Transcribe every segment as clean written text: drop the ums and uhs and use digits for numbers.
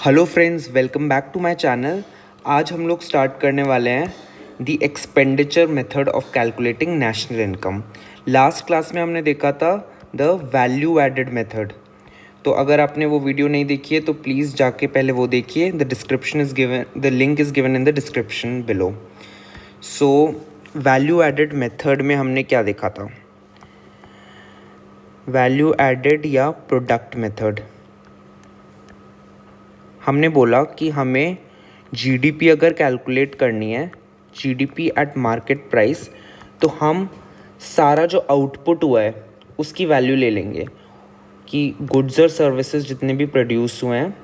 Hello friends, welcome back to my channel. आज हम लोग स्टार्ट करने वाले हैं the expenditure method of calculating national income. Last class में हमने देखा था द वैल्यू एडेड मेथड। तो अगर आपने वो वीडियो नहीं देखी है तो प्लीज़ जाके पहले वो देखिए। The description is given, the link is given in the description below. So value added method में हमने क्या देखा था? वैल्यू एडेड या प्रोडक्ट मेथड। हमने बोला कि हमें जीडीपी अगर कैलकुलेट करनी है, जीडीपी एट मार्केट प्राइस, तो हम सारा जो आउटपुट हुआ है उसकी वैल्यू ले लेंगे कि गुड्स और सर्विसेज जितने भी प्रोड्यूस हुए हैं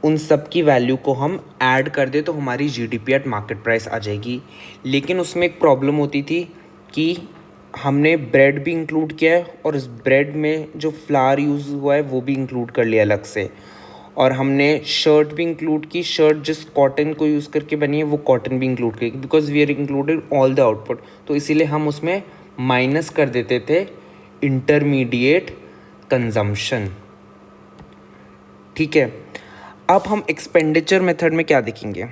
उन सब की वैल्यू को हम ऐड कर दे तो हमारी जीडीपी एट मार्केट प्राइस आ जाएगी। लेकिन उसमें एक प्रॉब्लम होती थी कि हमने ब्रेड भी इंक्लूड किया है और उस ब्रेड में जो फ्लावर यूज़ हुआ है वो भी इंक्लूड कर लिया अलग से, और हमने शर्ट भी इंक्लूड की। शर्ट जिस कॉटन को यूज़ करके बनी है वो कॉटन भी इंक्लूड की, because we are included all the output. तो इसीलिए हम उसमें माइनस कर देते थे इंटरमीडिएट कंजम्पशन। ठीक है, अब हम एक्सपेंडिचर मेथड में क्या देखेंगे?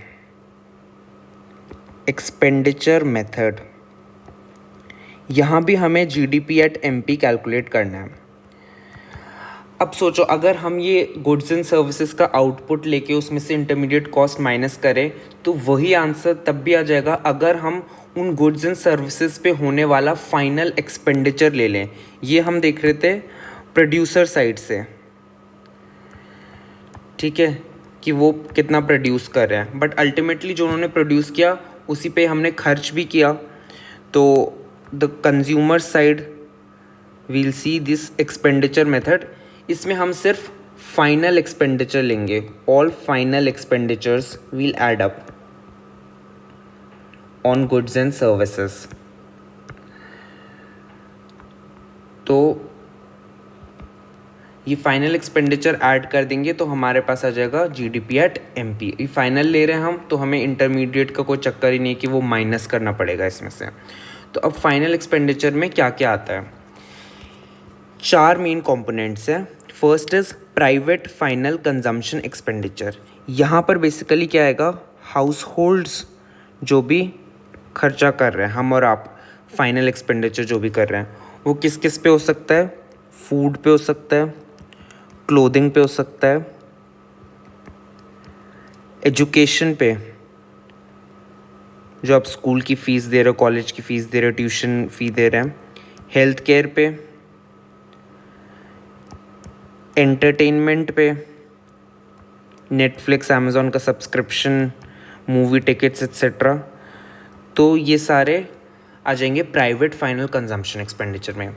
एक्सपेंडिचर मेथड, यहाँ भी हमें जीडीपी एट एमपी कैलकुलेट करना है। अब सोचो, अगर हम ये गुड्स एंड सर्विसेज का आउटपुट लेके उसमें से इंटरमीडिएट कॉस्ट माइनस करें तो वही आंसर तब भी आ जाएगा अगर हम उन गुड्स एंड सर्विसेज पे होने वाला फाइनल एक्सपेंडिचर ले लें। ये हम देख रहे थे प्रोड्यूसर साइड से, ठीक है, कि वो कितना प्रोड्यूस कर रहे हैं, बट अल्टीमेटली जो उन्होंने प्रोड्यूस किया उसी पे हमने खर्च भी किया। तो the consumer side will see this expenditure method. इसमें हम सिर्फ फाइनल एक्सपेंडिचर लेंगे। All final expenditures will add up on goods and services. तो ये फाइनल एक्सपेंडिचर ऐड कर देंगे तो हमारे पास आ जाएगा जीडीपी एट एमपी। ये फाइनल ले रहे हैं हम तो हमें इंटरमीडिएट का कोई चक्कर ही नहीं कि वो माइनस करना पड़ेगा इसमें से। तो अब फाइनल एक्सपेंडिचर में क्या क्या आता है? 4 मेन कंपोनेंट्स हैं। First is private final consumption expenditure. यहाँ पर बेसिकली क्या आएगा? हाउस होल्ड्स जो भी खर्चा कर रहे हैं, हम और आप, फाइनल एक्सपेंडिचर जो भी कर रहे हैं वो किस किस पे हो सकता है? फूड पे हो सकता है, क्लोथिंग पे हो सकता है, एजुकेशन पे, जो आप स्कूल की फ़ीस दे रहे हो, कॉलेज की फ़ीस दे रहे हो, ट्यूशन फ़ी दे रहे हैं, हेल्थ केयर पे, एंटरटेनमेंट पे, नेटफ्लिक्स अमेज़ॉन का सब्सक्रिप्शन, मूवी टिकट्स एक्सेट्रा। तो ये सारे आ जाएंगे प्राइवेट फाइनल कंजम्पशन एक्सपेंडिचर में।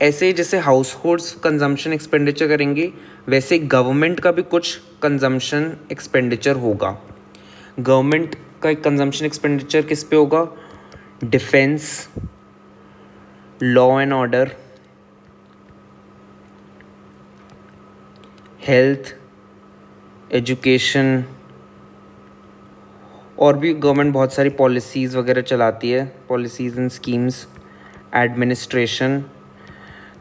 ऐसे जैसे हाउस होल्ड्स कंजम्पशन एक्सपेंडिचर करेंगे वैसे गवर्नमेंट का भी कुछ कंजम्पशन एक्सपेंडिचर होगा। गवर्नमेंट का एक कंजम्पशन एक्सपेंडिचर किस पे होगा? Defence, law and order, health, education, और भी गवर्नमेंट बहुत सारी पॉलिसीज़ वगैरह चलाती है, पॉलिसीज़ एंड स्कीम्स, एडमिनिस्ट्रेशन।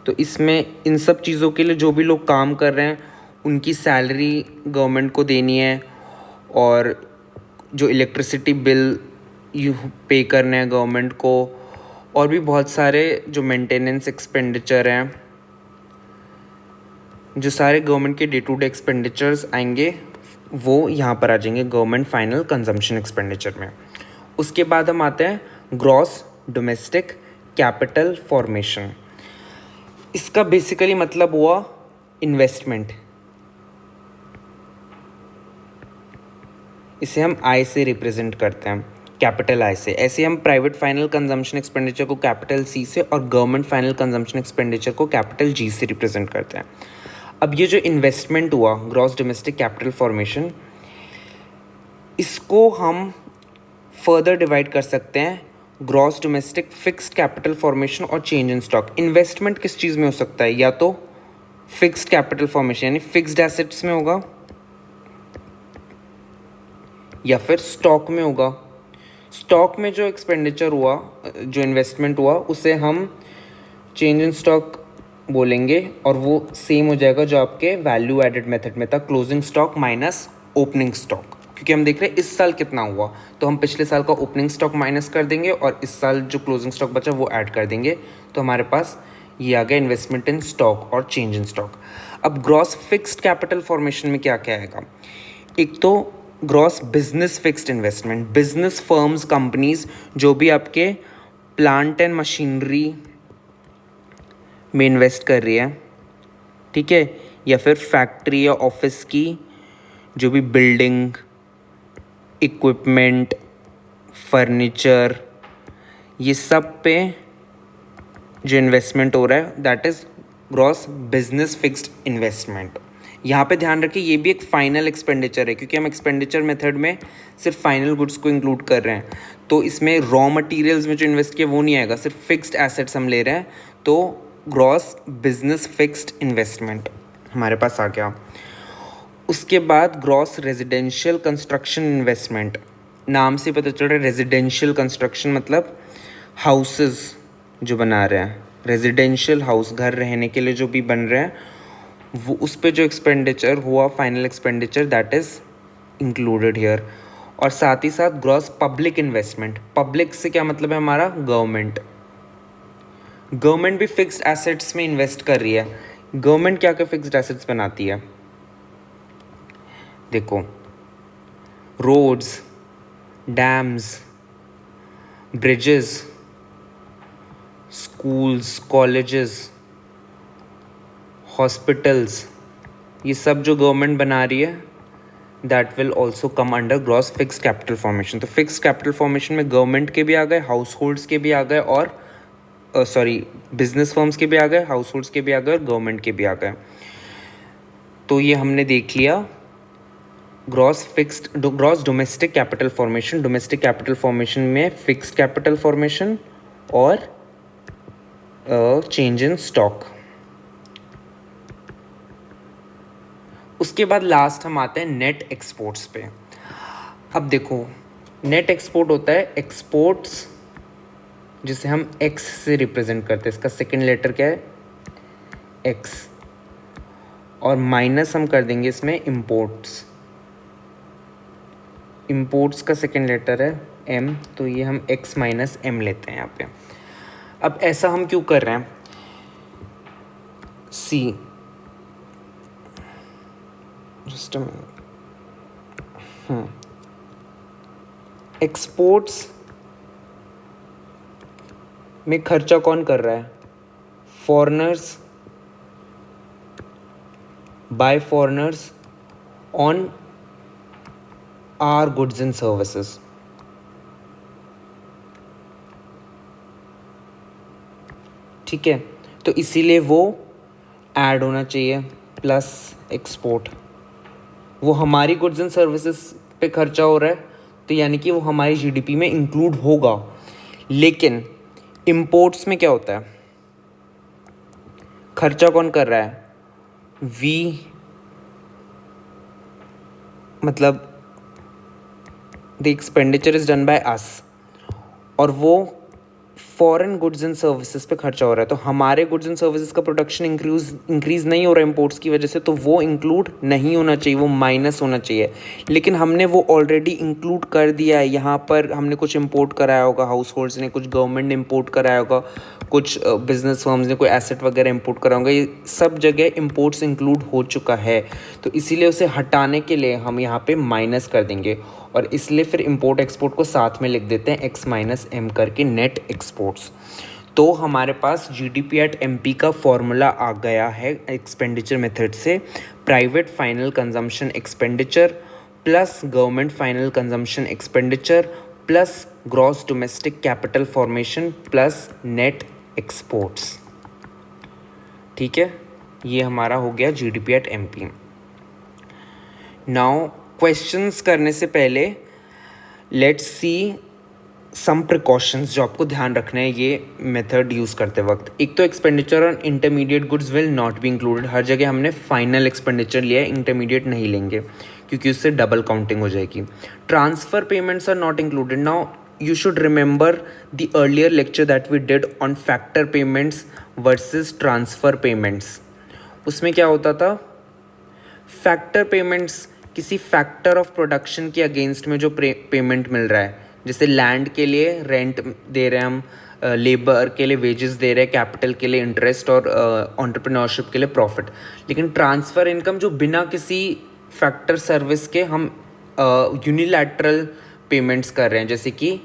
तो इसमें इन सब चीज़ों के लिए जो भी लोग काम कर रहे हैं उनकी सैलरी गवर्नमेंट को देनी है, और जो इलेक्ट्रिसिटी बिल यू पे करने हैं गवर्नमेंट को, और भी बहुत सारे जो मेंटेनेंस एक्सपेंडिचर हैं, जो सारे गवर्नमेंट के डे टू डे एक्सपेंडिचर्स आएंगे वो यहाँ पर आ जाएंगे गवर्नमेंट फाइनल कंजम्पशन एक्सपेंडिचर में। उसके बाद हम आते हैं ग्रॉस डोमेस्टिक कैपिटल फॉर्मेशन। इसका बेसिकली मतलब हुआ इन्वेस्टमेंट। इसे हम आई से रिप्रेजेंट करते हैं, कैपिटल आई से। ऐसे हम प्राइवेट फाइनल कंजम्पशन एक्सपेंडिचर को कैपिटल सी से और गवर्नमेंट फाइनल कंजम्पशन एक्सपेंडिचर को कैपिटल जी से रिप्रेजेंट करते हैं। अब ये जो इन्वेस्टमेंट हुआ, ग्रॉस डोमेस्टिक कैपिटल फॉर्मेशन, इसको हम फर्दर डिवाइड कर सकते हैं gross domestic fixed capital formation और चेंज इन स्टॉक। इन्वेस्टमेंट किस चीज़ में हो सकता है? या तो फिक्स्ड कैपिटल फॉर्मेशन यानी फिक्स्ड एसेट्स में होगा, या फिर स्टॉक में होगा। स्टॉक में जो एक्सपेंडिचर हुआ, जो इन्वेस्टमेंट हुआ, उसे हम चेंज इन स्टॉक बोलेंगे और वो सेम हो जाएगा जो आपके वैल्यू एडेड मेथड में था, closing stock minus opening stock. क्योंकि हम देख रहे हैं इस साल कितना हुआ, तो हम पिछले साल का ओपनिंग स्टॉक माइनस कर देंगे और इस साल जो क्लोजिंग स्टॉक बचा वो ऐड कर देंगे। तो हमारे पास ये आ गया इन्वेस्टमेंट इन स्टॉक और चेंज इन स्टॉक। अब ग्रॉस फिक्स्ड कैपिटल फॉर्मेशन में क्या क्या आएगा? एक तो gross business fixed investment, business firms companies जो भी आपके प्लांट एंड मशीनरी में इन्वेस्ट कर रही है, ठीक है, या फिर फैक्ट्री या ऑफिस की जो भी बिल्डिंग, इक्विपमेंट, फर्नीचर, ये सब पे जो इन्वेस्टमेंट हो रहा है that is gross business fixed investment. यहाँ पे ध्यान रखिए ये भी एक फाइनल एक्सपेंडिचर है, क्योंकि हम एक्सपेंडिचर मेथड में सिर्फ फाइनल गुड्स को इंक्लूड कर रहे हैं। तो इसमें रॉ मटेरियल्स में जो इन्वेस्ट किया वो नहीं आएगा, सिर्फ फिक्स्ड एसेट्स हम ले रहे हैं। तो ग्रॉस बिजनेस फिक्स्ड इन्वेस्टमेंट हमारे पास आ गया। उसके बाद ग्रॉस रेजिडेंशियल कंस्ट्रक्शन इन्वेस्टमेंट, नाम से पता चल रहा है रेजिडेंशियल कंस्ट्रक्शन मतलब हाउसेस जो बना रहे हैं, रेजिडेंशियल हाउस, घर रहने के लिए जो भी बन रहे हैं, वो उस पे जो एक्सपेंडिचर हुआ final expenditure that is included here. और साथ ही साथ ग्रॉस पब्लिक इन्वेस्टमेंट, पब्लिक से क्या मतलब है हमारा? गवर्नमेंट। गवर्नमेंट भी फिक्स्ड एसेट्स में इन्वेस्ट कर रही है। गवर्नमेंट क्या क्या फिक्स्ड एसेट्स बनाती है? देखो, roads, dams, bridges, schools, colleges, hospitals, ये सब जो गवर्नमेंट बना रही है that will also come under gross fixed capital formation. तो फिक्स्ड कैपिटल फॉर्मेशन में गवर्नमेंट के भी आ गए, हाउस होल्ड्स के भी आ गए, और बिजनेस फर्म्स के भी आ गए, हाउस होल्ड्स के भी आ गए और गवर्नमेंट के भी आ गए। तो ये हमने देख लिया gross domestic capital formation. Domestic capital formation में फिक्स्ड कैपिटल फॉर्मेशन और चेंज इन स्टॉक। उसके बाद लास्ट हम आते हैं नेट एक्सपोर्ट्स पे। अब देखो, नेट एक्सपोर्ट होता है एक्सपोर्ट्स जिसे हम एक्स से रिप्रेजेंट करते हैं, इसका सेकेंड लेटर क्या है? एक्स, और माइनस हम कर देंगे इसमें इम्पोर्ट्स। इम्पोर्ट्स का सेकेंड लेटर है एम, तो ये हम एक्स माइनस एम लेते हैं यहाँ पे। अब ऐसा हम क्यों कर रहे हैं? See, just a minute, exports में खर्चा कौन कर रहा है? Foreigners, by foreigners on our goods and services. ठीक है, तो इसीलिए वो ऐड होना चाहिए प्लस एक्सपोर्ट। वो हमारी गुड्स एंड सर्विसेज पे खर्चा हो रहा है, तो यानी कि वो हमारी जीडीपी में इंक्लूड होगा। लेकिन इंपोर्ट्स में क्या होता है? खर्चा कौन कर रहा है? वी, मतलब the expenditure is done by us, और वो फॉरेन गुड्स एंड सर्विसेज पे खर्चा हो रहा है। तो हमारे गुड्स एंड सर्विसेज का प्रोडक्शन इंक्रीज नहीं हो रहा है इंपोर्ट्स की वजह से, तो वो इंक्लूड नहीं होना चाहिए, वो माइनस होना चाहिए। लेकिन हमने वो ऑलरेडी इंक्लूड कर दिया है। यहाँ पर हमने कुछ इंपोर्ट कराया होगा, हाउस होल्ड्स ने, कुछ गवर्नमेंट ने इंपोर्ट कराया होगा, कुछ बिजनेस फर्म्स ने कोई एसेट वगैरह इंपोर्ट करा होगा, ये सब जगह इंपोर्ट्स इंक्लूड हो चुका है। तो इसीलिए उसे हटाने के लिए हम यहाँ पे माइनस कर देंगे, और इसलिए फिर इंपोर्ट एक्सपोर्ट को साथ में लिख देते हैं एक्स माइनस एम करके, नेट एक्सपोर्ट्स। तो हमारे पास जीडीपी एट एमपी का फॉर्मूला आ गया है एक्सपेंडिचर मेथड से, private final consumption expenditure plus government final consumption expenditure plus gross domestic capital formation plus net exports. ठीक है, ये हमारा हो गया GDP at MP. Now questions करने से पहले लेट्स सी सम प्रिकॉशंस जो आपको ध्यान रखना है ये मेथड यूज़ करते वक्त। एक तो expenditure on intermediate goods will not be included. हर जगह हमने फाइनल एक्सपेंडिचर लिया है, इंटरमीडिएट नहीं लेंगे क्योंकि उससे डबल काउंटिंग हो जाएगी। Transfer payments are not included. Now you should remember the earlier lecture that we did on factor payments versus transfer payments. उसमें क्या होता था, फैक्टर पेमेंट्स किसी फैक्टर ऑफ प्रोडक्शन के अगेंस्ट में जो पेमेंट मिल रहा है, जैसे लैंड के लिए रेंट दे रहे हैं हम, लेबर के लिए वेजेस दे रहे हैं, कैपिटल के लिए इंटरेस्ट और एंटरप्रेन्योरशिप के लिए प्रॉफिट. लेकिन ट्रांसफ़र इनकम जो बिना किसी फैक्टर सर्विस के हम यूनिलैटरल पेमेंट्स कर रहे हैं, जैसे कि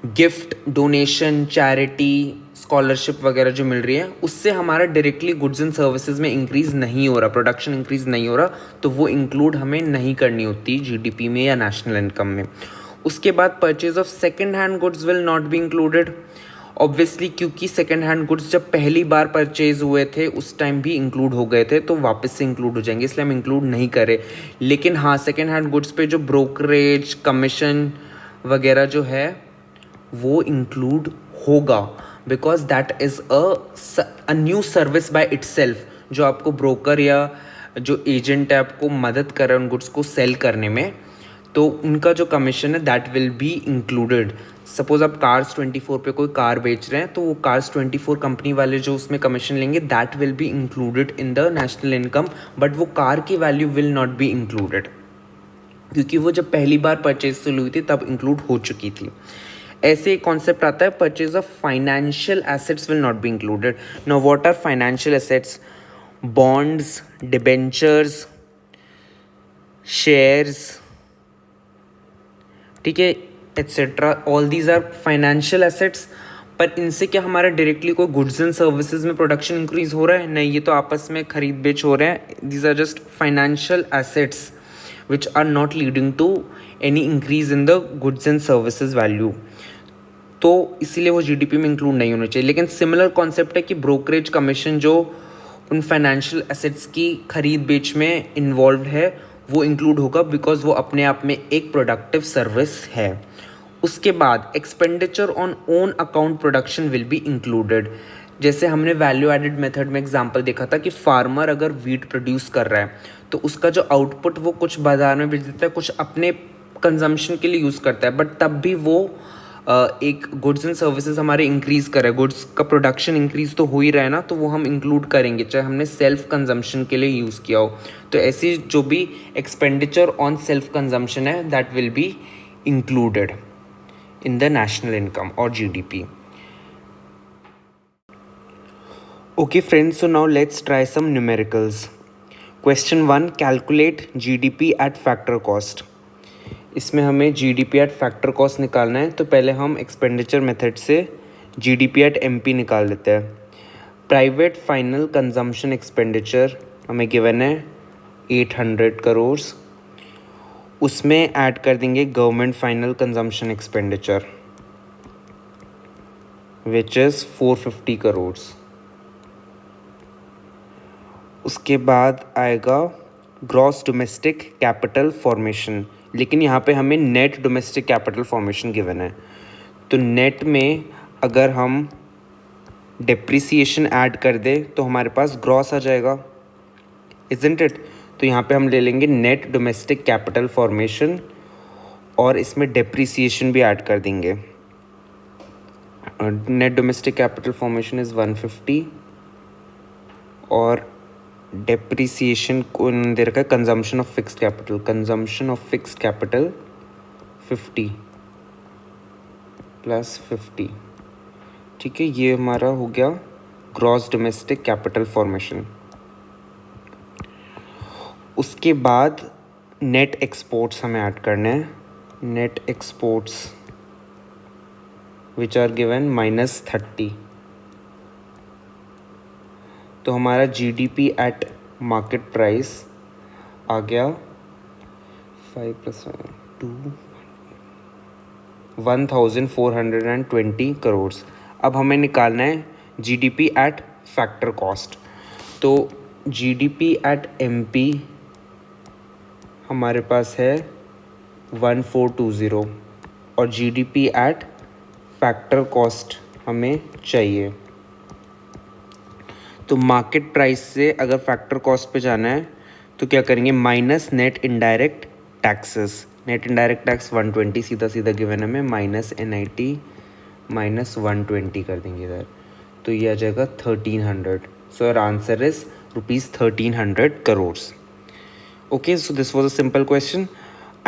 गिफ्ट, डोनेशन, चैरिटी, स्कॉलरशिप वगैरह जो मिल रही है, उससे हमारा डायरेक्टली गुड्स एंड सर्विसेज में इंक्रीज़ नहीं हो रहा, प्रोडक्शन इंक्रीज़ नहीं हो रहा, तो वो इंक्लूड हमें नहीं करनी होती जीडीपी में या नेशनल इनकम में. उसके बाद purchase of second hand goods will not be included obviously, क्योंकि सेकेंड हैंड गुड्स जब पहली बार परचेज हुए थे उस टाइम भी इंक्लूड हो गए थे, तो वापस से इंक्लूड हो जाएंगे, इसलिए हम इंक्लूड नहीं करें. लेकिन हाँ, सेकेंड हैंड गुड्स पे जो ब्रोकरेज, कमीशन वगैरह जो है वो इंक्लूड होगा, because that is a new service by itself, जो आपको ब्रोकर या जो एजेंट है आपको मदद कर रहे हैं उन गुड्स को सेल करने में, तो उनका जो कमीशन है that will be included. Suppose आप कार्स 24 पे कोई कार बेच रहे हैं, तो वो कार्स 24 कंपनी वाले जो उसमें कमीशन लेंगे that will be included in the national income, but वो कार की value will not be included, क्योंकि वो जब पहली बार परचेज सेल हुई थी तब इंक्लूड हो चुकी थी. ऐसे एक कॉन्सेप्ट आता है, purchase of financial assets will not be included. Now what are financial assets? Bonds, debentures, shares, ठीक है, etcetera. All these are financial assets. पर इनसे क्या हमारा डायरेक्टली कोई गुड्स एंड सर्विसेज में प्रोडक्शन इंक्रीज हो रहा है? नहीं, ये तो आपस में खरीद बेच हो रहे हैं. These are just financial assets which are not leading to any increase in the goods and services value, तो इसीलिए वो जीडीपी में इंक्लूड नहीं होने चाहिए. लेकिन सिमिलर कॉन्सेप्ट है कि ब्रोकरेज कमीशन जो उन फाइनेंशियल एसेट्स की खरीद बेच में इन्वॉल्व है वो इंक्लूड होगा, बिकॉज वो अपने आप में एक प्रोडक्टिव सर्विस है. उसके बाद expenditure on own account production will be included. जैसे हमने वैल्यू एडेड मेथड में एग्जांपल देखा था कि फार्मर अगर वीट प्रोड्यूस कर रहा है तो उसका जो आउटपुट वो कुछ बाजार में बेच देता है, कुछ अपने कंजम्पशन के लिए यूज़ करता है, बट तब भी वो एक गुड्स एंड सर्विसेज हमारे इंक्रीज़ कर रहा है, गुड्स का प्रोडक्शन इंक्रीज़ तो हो ही रहा है ना, तो वो हम इंक्लूड करेंगे चाहे हमने सेल्फ कंजम्पशन के लिए यूज़ किया हो. तो ऐसी जो भी एक्सपेंडिचर ऑन सेल्फ कंजम्पशन है that will be included in the national income or GDP. Okay friends, so now let's try some numericals. Question 1, calculate GDP at factor cost. इसमें हमें GDP at factor cost निकालना है, तो पहले हम expenditure method से GDP at MP निकाल लेते हैं. प्राइवेट फाइनल कंजम्पशन एक्सपेंडिचर हमें गिवन है 800 करोड़, उसमें ऐड कर देंगे government final consumption expenditure which is 450 crore. उसके बाद आएगा ग्रॉस डोमेस्टिक कैपिटल फॉर्मेशन, लेकिन यहाँ पे हमें net domestic capital formation given है, तो नेट में अगर हम डेप्रिसिएशन ऐड कर दे तो हमारे पास ग्रॉस आ जाएगा, इजंट इट. तो यहाँ पे हम ले लेंगे नेट डोमेस्टिक कैपिटल फॉर्मेशन और इसमें डेप्रिसिएशन भी ऐड कर देंगे. Net domestic capital formation is 150 और डेप्रिसिएशन को दे रखा है consumption of fixed capital, consumption of fixed capital 50 + 50. ठीक है, ये हमारा हो गया ग्रॉस डोमेस्टिक कैपिटल फॉर्मेशन. उसके बाद नेट एक्सपोर्ट्स हमें ऐड करने हैं. Net exports which are given -30. तो हमारा जीडीपी एट मार्केट प्राइस आ गया 5 + 2 1420 करोड़. अब हमें निकालना है जीडीपी एट फैक्टर कॉस्ट. तो जीडीपी एट एमपी हमारे पास है 1420 और जीडीपी एट फैक्टर कॉस्ट हमें चाहिए. तो मार्केट प्राइस से अगर फैक्टर कॉस्ट पे जाना है तो क्या करेंगे, minus net indirect taxes. Net indirect tax 120 सीधा सीधा गिवन है, हमें माइनस NIT माइनस 120 कर देंगे इधर, तो ये आ जाएगा 1300. So your answer is ₹1300 crore. Okay, so this was a simple question.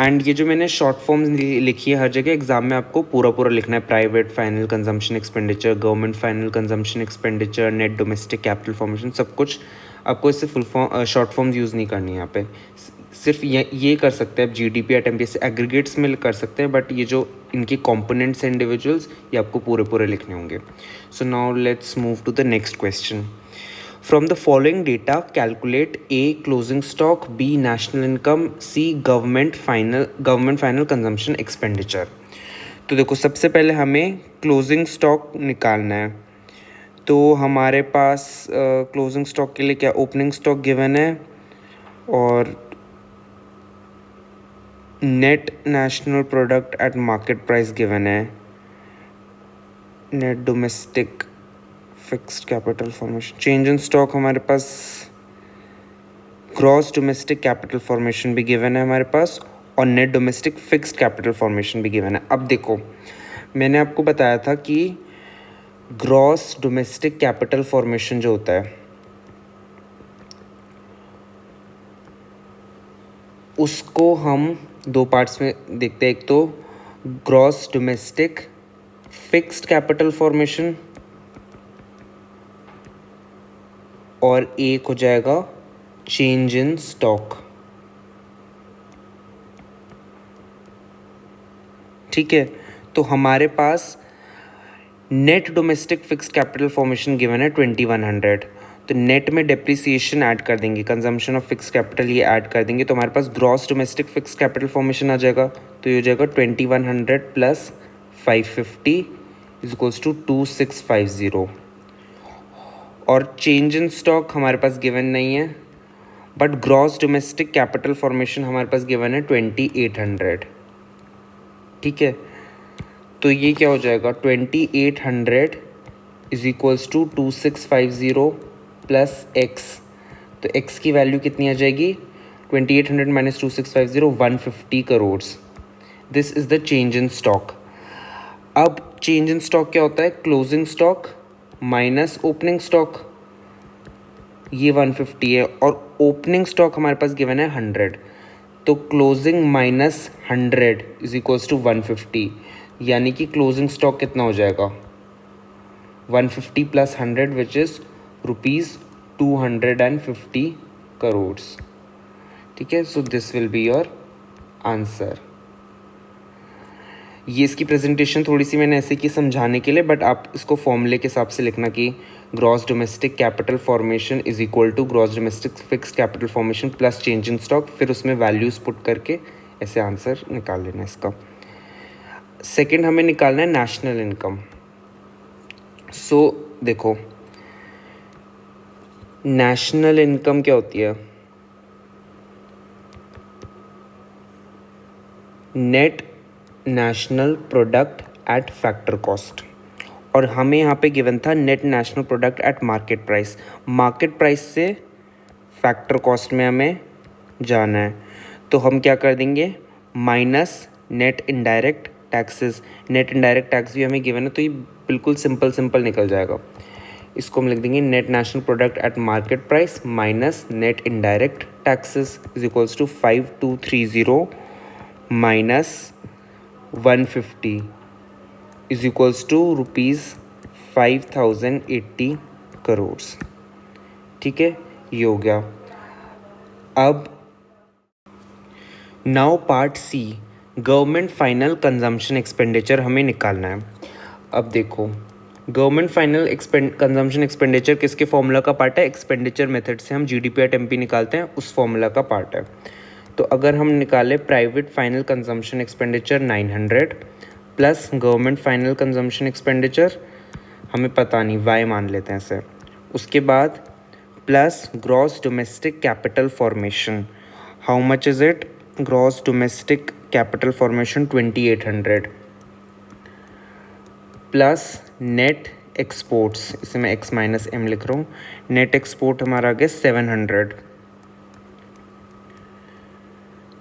And ये जो मैंने शॉर्ट फॉर्म्स लिखी है, हर जगह एग्जाम में आपको पूरा पूरा लिखना है. Private final consumption expenditure, government final consumption expenditure, net domestic capital formation, सब कुछ आपको इससे full form short forms use नहीं करनी है यहाँ पे. सिर्फ ये कर सकते हैं आप GDP एट MPS एग्रीगेट्स में कर सकते हैं, बट ये जो इनके कॉम्पोनेंट्स हैं इंडिविजुअल्स, ये आपको पूरे पूरे लिखने होंगे. So now let's move to the next question. From the following data, calculate A closing stock, B national income, C government final consumption expenditure. तो देखो, सबसे पहले हमें क्लोजिंग स्टॉक निकालना है. तो हमारे पास क्लोजिंग स्टॉक के लिए क्या ओपनिंग स्टॉक गिवन है और net national product at market price given है, net domestic fixed capital formation, change in stock हमारे पास, ग्रॉस डोमेस्टिक कैपिटल फॉर्मेशन भी गिवन है हमारे पास, और net domestic fixed capital formation भी गिवन है. अब देखो, मैंने आपको बताया था कि ग्रॉस डोमेस्टिक कैपिटल फॉर्मेशन जो होता है उसको हम दो पार्ट्स में देखते हैं. एक तो gross domestic fixed capital formation और एक हो जाएगा चेंज इन स्टॉक. ठीक है, तो हमारे पास net domestic fixed capital formation given है 2100. तो नेट में डेप्रिसिएशन ऐड कर देंगे, कंजम्पशन ऑफ फिक्स कैपिटल ये ऐड कर देंगे, तो हमारे पास gross domestic fix capital formation आ जाएगा. तो ये हो जाएगा 2100 प्लस 550 इज इक्वल्स टू 2650. और चेंज इन स्टॉक हमारे पास गिवन नहीं है, but gross domestic capital formation हमारे पास गिवन है 2800. ठीक है, तो ये क्या हो जाएगा 2800 is equals to 2650 plus x. तो एक्स की वैल्यू कितनी आ जाएगी, 2800 minus 2650, 150 crore. This is the change in stock. अब चेंज इन स्टॉक क्या होता है, closing stock minus opening stock, ये 150 है, और ओपनिंग स्टॉक हमारे पास गिवन है 100. तो closing minus 100 is equals to 150, यानी कि क्लोजिंग स्टॉक कितना हो जाएगा 150 प्लस 100 विच इज़ ₹250 करोड़. ठीक है, so this will be your answer. ये इसकी प्रेजेंटेशन थोड़ी सी मैंने ऐसे की समझाने के लिए, बट आप इसको फॉर्मूले के हिसाब से लिखना कि gross domestic capital formation is equal to gross domestic fixed capital formation plus change in stock, फिर उसमें वैल्यूज पुट करके ऐसे आंसर निकाल लेना इसका. सेकंड हमें निकालना है नेशनल इनकम. सो देखो, नेशनल इनकम क्या होती है, net national product eight factor cost, और हमें यहाँ पे गिवन था net national product at market price. Market price से फैक्टर कॉस्ट में हमें जाना है, तो हम क्या कर देंगे minus net indirect taxes. Net indirect tax भी हमें गिवन है, तो ये बिल्कुल सिंपल निकल जाएगा. इसको हम लिख देंगे net national product at market price minus net indirect taxes is equals to 5230 minus 150 is equals to ₹5080 crore. ठीक है, ये हो गया. अब now part C, government final consumption expenditure हमें निकालना है. अब देखो, गवर्नमेंट फाइनल कंजम्पशन एक्सपेंडिचर किसके फॉर्मूला का पार्ट है, एक्सपेंडिचर मेथड से हम GDP एट MP निकालते हैं, उस फॉर्मूला का पार्ट है. तो अगर हम निकालें private final consumption expenditure 900 plus government final consumption expenditure हमें पता नहीं, वाई मान लेते हैं इसे, उसके बाद plus gross domestic capital formation, how much is it, gross domestic capital formation 2800 plus net exports, इसे मैं x माइनस एम लिख रहा हूँ, नेट एक्सपोर्ट हमारा आ गया 700.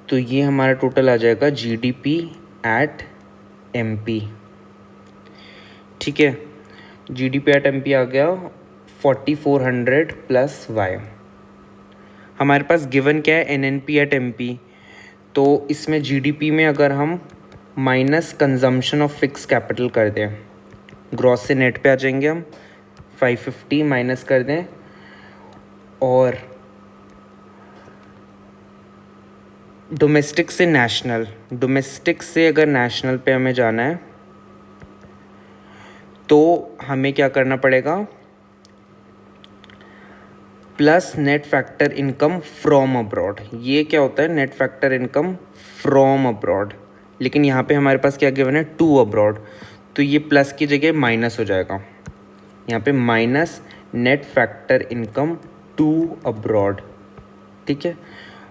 तो ये हमारा टोटल आ जाएगा जीडीपी एट एमपी। ठीक है, जीडीपी एट एमपी आ गया 4400 प्लस वाई। हमारे पास गिवन क्या है, एनएनपी एट एमपी। तो इसमें जीडीपी में अगर हम minus consumption of fix capital कर दें, ग्रॉस से नेट पे आ जाएंगे हम, 550 माइनस कर दें, और डोमेस्टिक से नेशनल, डोमेस्टिक से अगर नेशनल पे हमें जाना है तो हमें क्या करना पड़ेगा, plus net factor income from abroad. ये क्या होता है, net factor income from abroad, लेकिन यहाँ पे हमारे पास क्या गिवन है, टू अब्रॉड, तो ये प्लस की जगह माइनस हो जाएगा। यहाँ पे minus net factor income to abroad, ठीक है,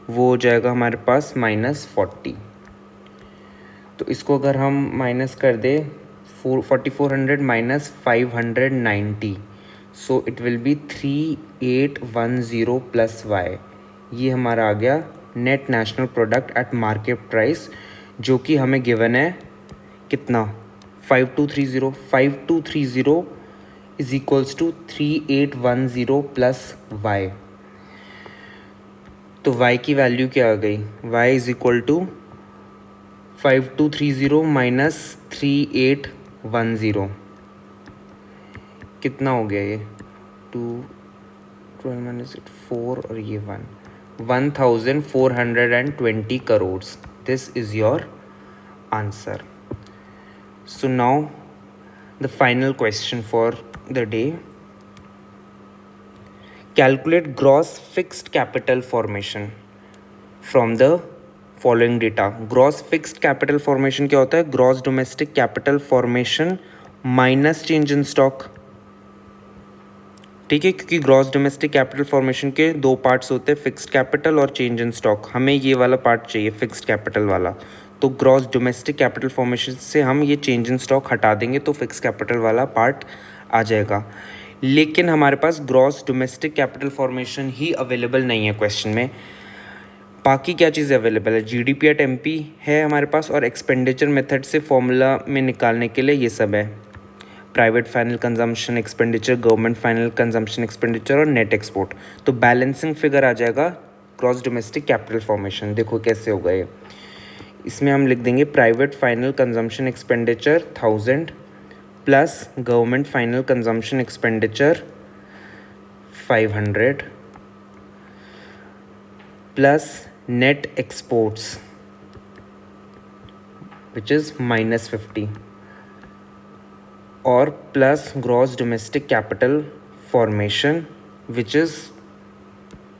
वो हो जाएगा हमारे पास -40। तो इसको अगर हम माइनस कर दे 4400 minus 590, so it will be 3810 plus y. ये हमारा आ गया net national product at market price, जो कि हमें गिवन है कितना, 5230 is equals to 3810 plus y. तो y की वैल्यू क्या आ गई, y is equal to 5230 minus 3810, कितना हो गया ये, 12 माइनस 4 और ये 1420 crore. This is your answer. So now the final question for the day, calculate gross fixed capital formation from the following data। gross fixed capital formation क्या होता है, gross domestic capital formation minus change in stock. ठीक है, क्योंकि gross domestic capital formation के दो parts होते हैं, फिक्स्ड कैपिटल और चेंज इन स्टॉक। हमें ये वाला पार्ट चाहिए, फिक्स्ड कैपिटल वाला। तो ग्रॉस डोमेस्टिक कैपिटल फॉर्मेशन से हम ये चेंज इन स्टॉक हटा देंगे तो फिक्स्ड कैपिटल वाला पार्ट आ जाएगा। लेकिन हमारे पास ग्रॉस डोमेस्टिक कैपिटल फॉर्मेशन ही अवेलेबल नहीं है क्वेश्चन में। बाकी क्या चीज़ अवेलेबल है, जीडीपी एट एमपी है हमारे पास, और एक्सपेंडिचर मेथड से फॉर्मूला में निकालने के लिए ये सब है, private final consumption expenditure, government final consumption expenditure और नेट एक्सपोर्ट। तो बैलेंसिंग फिगर आ जाएगा ग्रॉस डोमेस्टिक कैपिटल फॉर्मेशन। देखो कैसे होगा ये, इसमें हम लिख देंगे private final consumption expenditure 1000 plus government final consumption expenditure 500 plus net exports which is -50 और plus gross domestic capital formation which is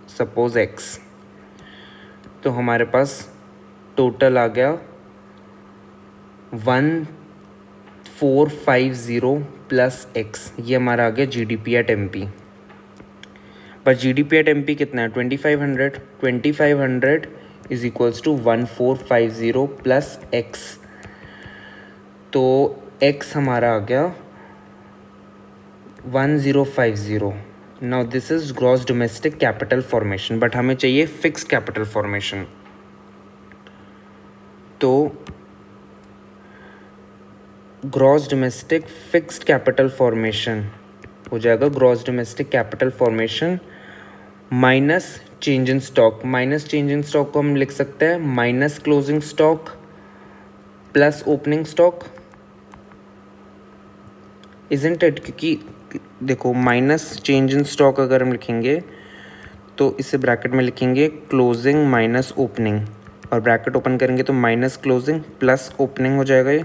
suppose x। तो हमारे पास टोटल आ गया 1450 प्लस x, ये हमारा आ गया जीडीपी एट एमपी। पर जीडीपी एट एमपी कितना है, 2500 is equals to 1450 plus x। तो x हमारा आ गया 1050। Now this is gross domestic capital formation, but हमें चाहिए फिक्स्ड कैपिटल फॉर्मेशन। तो gross domestic fixed capital formation हो जाएगा gross domestic capital formation minus change in stock. Minus change in stock को हम लिख सकते हैं minus closing stock plus opening stock, isn't it. क्योंकि देखो माइनस चेंज इन स्टॉक अगर हम लिखेंगे तो इसे ब्रैकेट में लिखेंगे क्लोजिंग माइनस ओपनिंग, और ब्रैकेट ओपन करेंगे तो माइनस क्लोजिंग प्लस ओपनिंग हो जाएगा ये।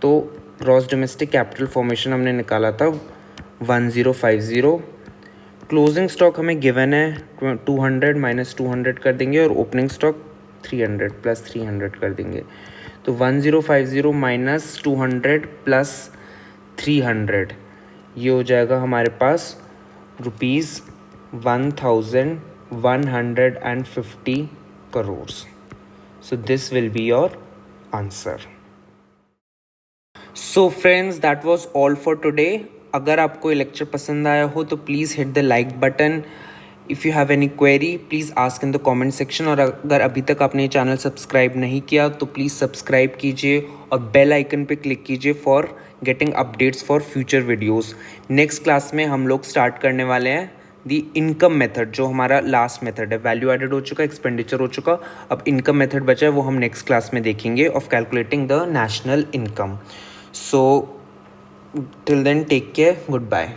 तो ग्रॉस डोमेस्टिक कैपिटल फॉर्मेशन हमने निकाला था 1050। क्लोजिंग स्टॉक हमें गिवन है 200 माइनस 200 कर देंगे, और ओपनिंग स्टॉक 300 प्लस 300 कर देंगे। तो 1050 माइनस 200 प्लस 300, ये हो जाएगा हमारे पास ₹1150 crore. So this will be your answer. So friends, that was all for today. अगर आपको ये लेक्चर पसंद आया हो तो please hit the like button, if you have any query please ask in the comment section. और अगर अभी तक आपने ये चैनल सब्सक्राइब नहीं किया तो प्लीज़ सब्सक्राइब कीजिए और बेल आइकन पे क्लिक कीजिए for getting updates for future videos. Next class में हम लोग स्टार्ट करने वाले हैं दी इनकम मेथड, जो हमारा लास्ट मेथड है। वैल्यू एडेड हो चुका, एक्सपेंडिचर हो चुका, अब इनकम मेथड बचा है, वो हम नेक्स्ट क्लास में देखेंगे of calculating the national income. So till then take care, good bye.